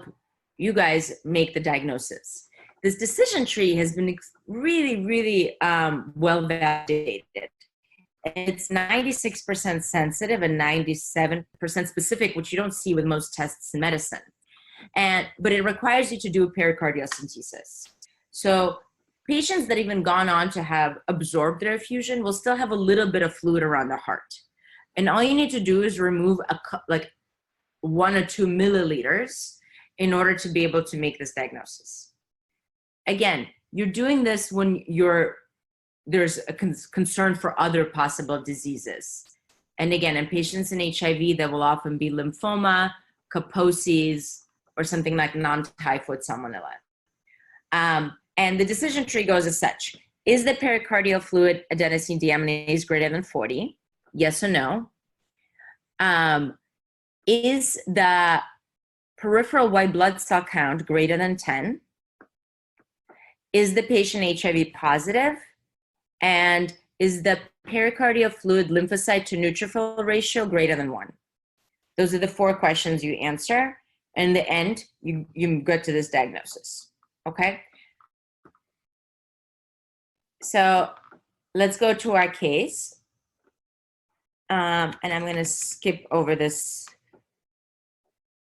you guys make the diagnosis. This decision tree has been really, really well validated. It's 96% sensitive and 97% specific, which you don't see with most tests in medicine. But it requires you to do a pericardiocentesis. So patients that even gone on to have absorbed their effusion will still have a little bit of fluid around the heart. And all you need to do is remove like 1 or 2 milliliters in order to be able to make this diagnosis. Again, you're doing this when there's a concern for other possible diseases. And again, in patients in HIV, there will often be lymphoma, Kaposi's, or something like non-typhoid salmonella. And the decision tree goes as such. Is the pericardial fluid adenosine deaminase greater than 40? Yes or no? Is the peripheral white blood cell count greater than 10? Is the patient HIV positive? And is the pericardial fluid lymphocyte to neutrophil ratio greater than 1? Those are the 4 questions you answer. And in the end, you get to this diagnosis, okay? So let's go to our case. And I'm going to skip over this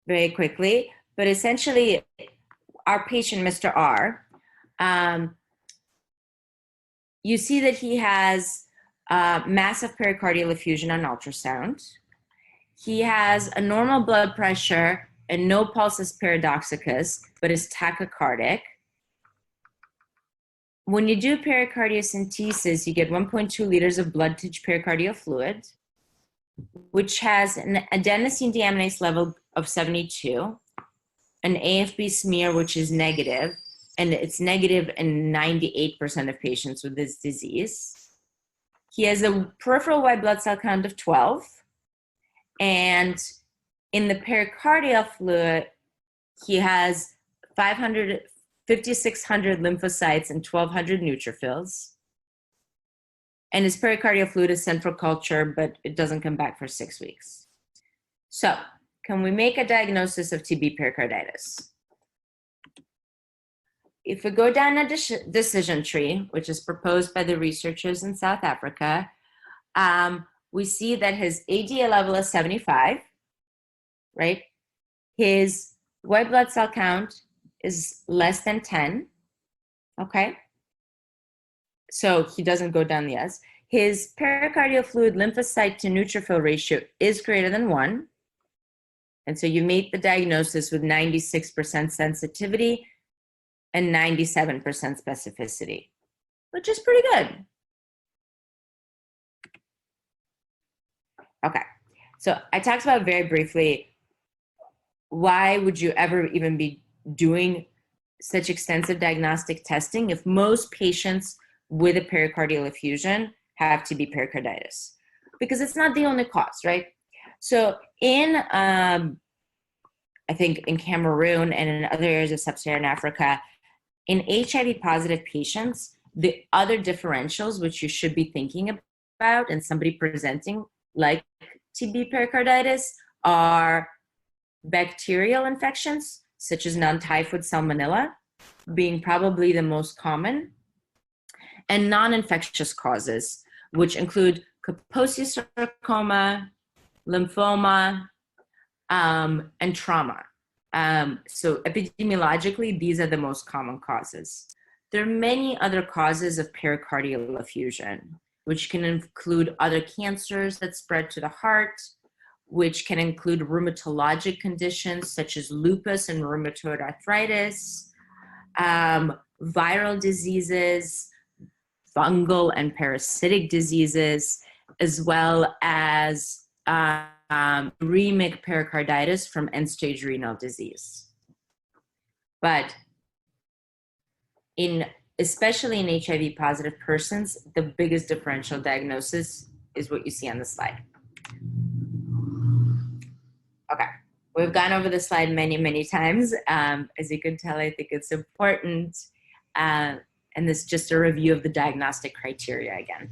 very quickly. But essentially, our patient, Mr. R, you see that he has massive pericardial effusion on ultrasound. He has a normal blood pressure and no pulsus paradoxicus, but is tachycardic. When you do pericardiocentesis, you get 1.2 liters of blood to pericardial fluid, which has an adenosine deaminase level of 72, an AFB smear, which is negative, and it's negative in 98% of patients with this disease. He has a peripheral white blood cell count of 12, and in the pericardial fluid, he has 5,600 lymphocytes and 1,200 neutrophils. And his pericardial fluid is central culture, but it doesn't come back for 6 weeks. So, can we make a diagnosis of TB pericarditis? If we go down a decision tree, which is proposed by the researchers in South Africa, we see that his ADA level is 75, right? His white blood cell count is less than 10, okay? So he doesn't go down the S. His pericardial fluid lymphocyte to neutrophil ratio is greater than 1. And so you make the diagnosis with 96% sensitivity and 97% specificity, which is pretty good. Okay, so I talked about very briefly, why would you ever even be doing such extensive diagnostic testing if most patients with a pericardial effusion have TB pericarditis? Because it's not the only cause, right? So in, I think in Cameroon and in other areas of sub-Saharan Africa, in HIV positive patients, the other differentials which you should be thinking about and somebody presenting like TB pericarditis are bacterial infections, such as non-typhoid salmonella, being probably the most common, and non-infectious causes, which include Kaposi sarcoma, lymphoma, and trauma. So epidemiologically, these are the most common causes. There are many other causes of pericardial effusion, which can include other cancers that spread to the heart, which can include rheumatologic conditions such as lupus and rheumatoid arthritis, viral diseases, fungal and parasitic diseases, as well as uremic pericarditis from end-stage renal disease. But especially in HIV positive persons, the biggest differential diagnosis is what you see on the slide. Okay, we've gone over the slide many, many times. As you can tell, I think it's important. And this is just a review of the diagnostic criteria again.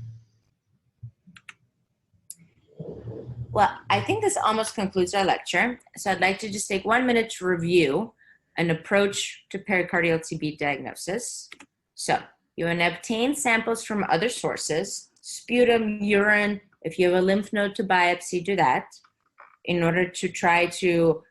Well, I think this almost concludes our lecture. So I'd like to just take 1 minute to review an approach to pericardial TB diagnosis. So you want to obtain samples from other sources, sputum, urine. If you have a lymph node to biopsy, do that in order to try to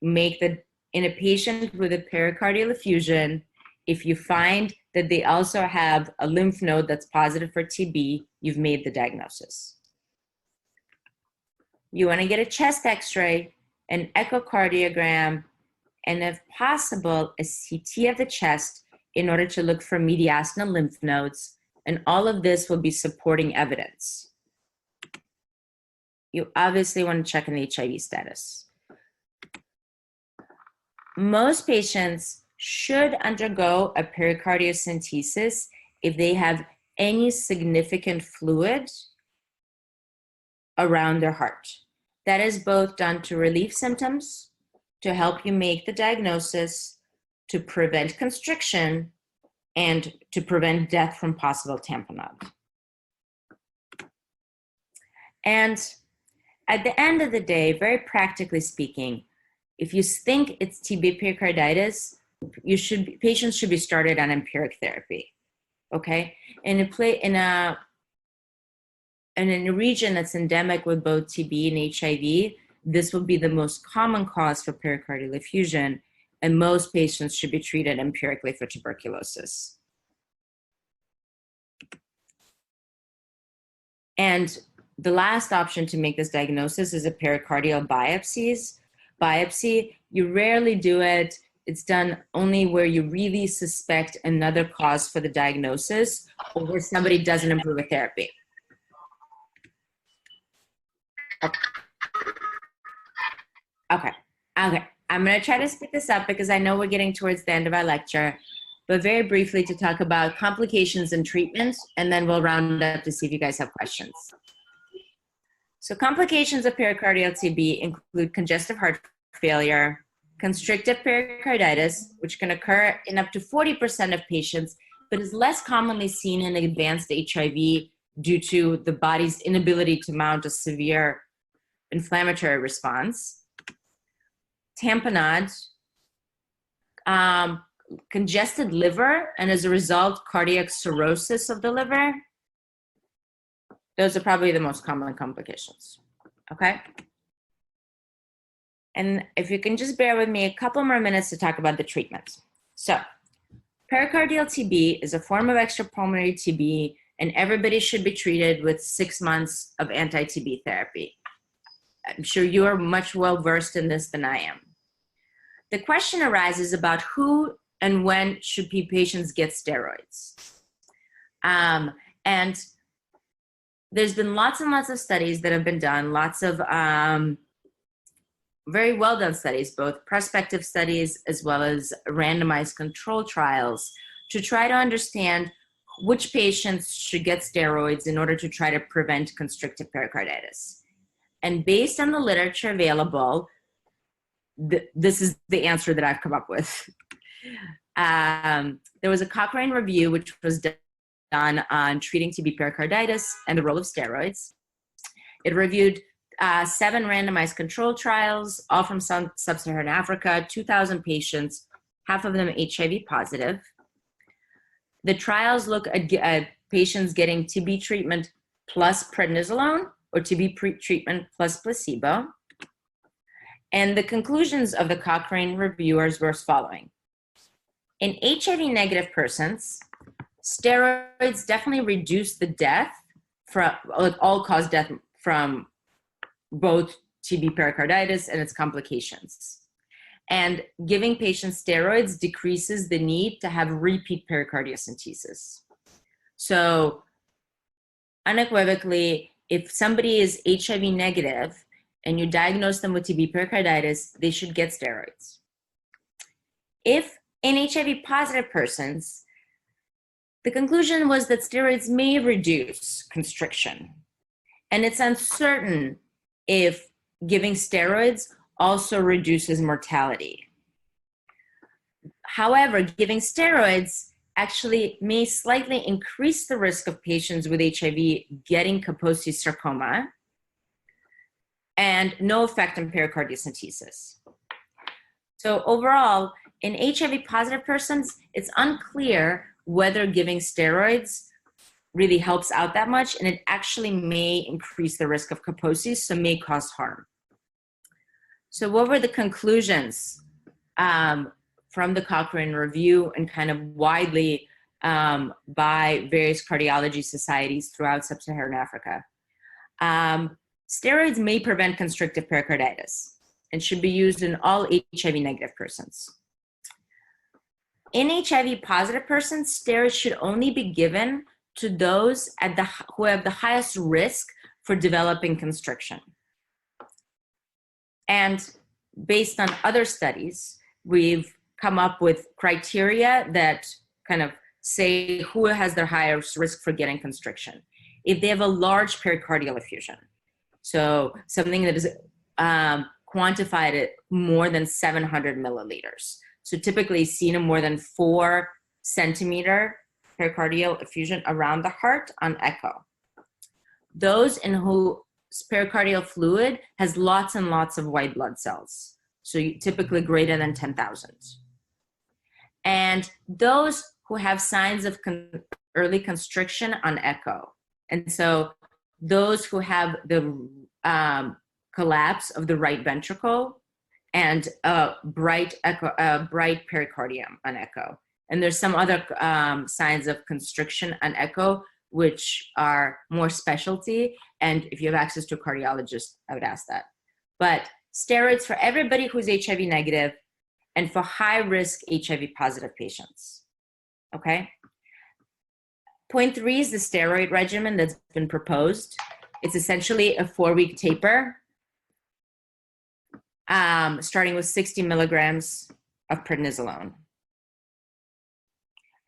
make in a patient with a pericardial effusion, if you find that they also have a lymph node that's positive for TB, you've made the diagnosis. You want to get a chest x-ray, an echocardiogram, and if possible, a CT of the chest in order to look for mediastinal lymph nodes, and all of this will be supporting evidence. You obviously want to check an HIV status. Most patients should undergo a pericardiocentesis if they have any significant fluid around their heart. That is both done to relieve symptoms, to help you make the diagnosis, to prevent constriction, and to prevent death from possible tamponade. And at the end of the day, very practically speaking, if you think it's TB pericarditis, patients should be started on empiric therapy, okay? In a region that's endemic with both TB and HIV, this will be the most common cause for pericardial effusion, and most patients should be treated empirically for tuberculosis. And the last option to make this diagnosis is a pericardial biopsy. You rarely do it. It's done only where you really suspect another cause for the diagnosis or where somebody doesn't improve with therapy. Okay. I'm going to try to speed this up because I know we're getting towards the end of our lecture, but very briefly to talk about complications and treatment, and then we'll round up to see if you guys have questions. So complications of pericardial TB include congestive heart failure, constrictive pericarditis, which can occur in up to 40% of patients, but is less commonly seen in advanced HIV due to the body's inability to mount a severe inflammatory response. Tamponade, congested liver, and as a result, cardiac cirrhosis of the liver. Those are probably the most common complications, okay? And if you can just bear with me a couple more minutes to talk about the treatments. So, pericardial TB is a form of extrapulmonary TB, and everybody should be treated with 6 months of anti-TB therapy. I'm sure you are much well versed in this than I am. The question arises about who and when should patients get steroids. And there's been lots and lots of studies that have been done, lots of very well done studies, both prospective studies as well as randomized control trials, to try to understand which patients should get steroids in order to try to prevent constrictive pericarditis. And based on the literature available, this is the answer that I've come up with. There was a Cochrane review, which was done on treating TB pericarditis and the role of steroids. It reviewed 7 randomized control trials, all from sub-Saharan Africa, 2,000 patients, half of them HIV positive. The trials look at patients getting TB treatment plus prednisolone or TB treatment plus placebo. And the conclusions of the Cochrane reviewers were as following. In HIV-negative persons, steroids definitely reduce the death, from all-cause death from both TB pericarditis and its complications. And giving patients steroids decreases the need to have repeat pericardiocentesis. So unequivocally, if somebody is HIV negative and you diagnose them with TB pericarditis, they should get steroids. If in HIV positive persons, the conclusion was that steroids may reduce constriction. And it's uncertain if giving steroids also reduces mortality. However, giving steroids actually may slightly increase the risk of patients with HIV getting Kaposi's sarcoma and no effect on pericardiocentesis. So overall, in HIV positive persons, it's unclear whether giving steroids really helps out that much, and it actually may increase the risk of Kaposi's, so may cause harm. So what were the conclusions from the Cochrane review and kind of widely by various cardiology societies throughout sub-Saharan Africa? Steroids may prevent constrictive pericarditis and should be used in all HIV negative persons. In HIV positive persons, steroids should only be given to those who have the highest risk for developing constriction. And based on other studies, we've come up with criteria that kind of say who has the highest risk for getting constriction. If they have a large pericardial effusion, so something that is quantified at more than 700 milliliters. So typically seen in more than 4 centimeter pericardial effusion around the heart on echo. Those in whose pericardial fluid has lots and lots of white blood cells, so typically greater than 10,000. And those who have signs of early constriction on echo. And so those who have the collapse of the right ventricle and bright pericardium on echo. And there's some other signs of constriction on echo, which are more specialty. And if you have access to a cardiologist, I would ask that. But steroids for everybody who's HIV negative and for high risk HIV positive patients, okay? Point 3 is the steroid regimen that's been proposed. It's essentially a 4-week taper, starting with 60 milligrams of prednisolone.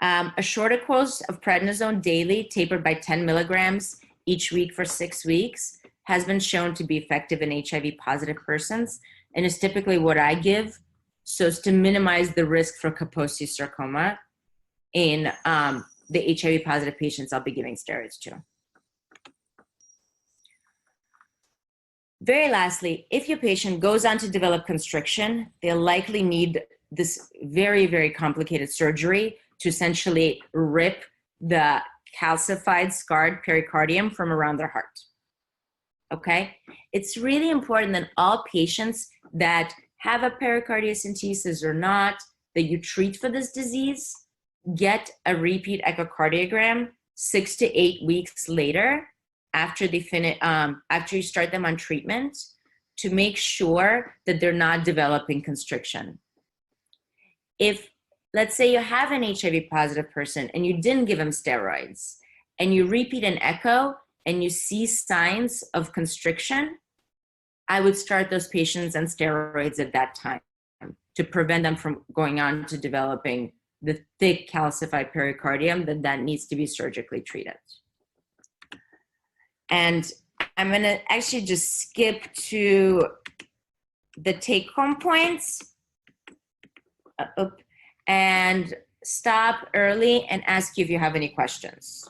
A shorter course of prednisone daily, tapered by 10 milligrams each week for 6 weeks, has been shown to be effective in HIV positive persons, and is typically what I give, so as to minimize the risk for Kaposi's sarcoma in the HIV positive patients I'll be giving steroids to. Very lastly, if your patient goes on to develop constriction, they'll likely need this very, very complicated surgery to essentially rip the calcified, scarred pericardium from around their heart, okay? It's really important that all patients that have a pericardiocentesis or not, that you treat for this disease, get a repeat echocardiogram 6 to 8 weeks later after they finish, after you start them on treatment, to make sure that they're not developing constriction. If, let's say you have an HIV positive person and you didn't give them steroids and you repeat an echo and you see signs of constriction, I would start those patients on steroids at that time to prevent them from going on to developing the thick calcified pericardium that needs to be surgically treated. And I'm going to actually just skip to the take-home points and stop early and ask you if you have any questions.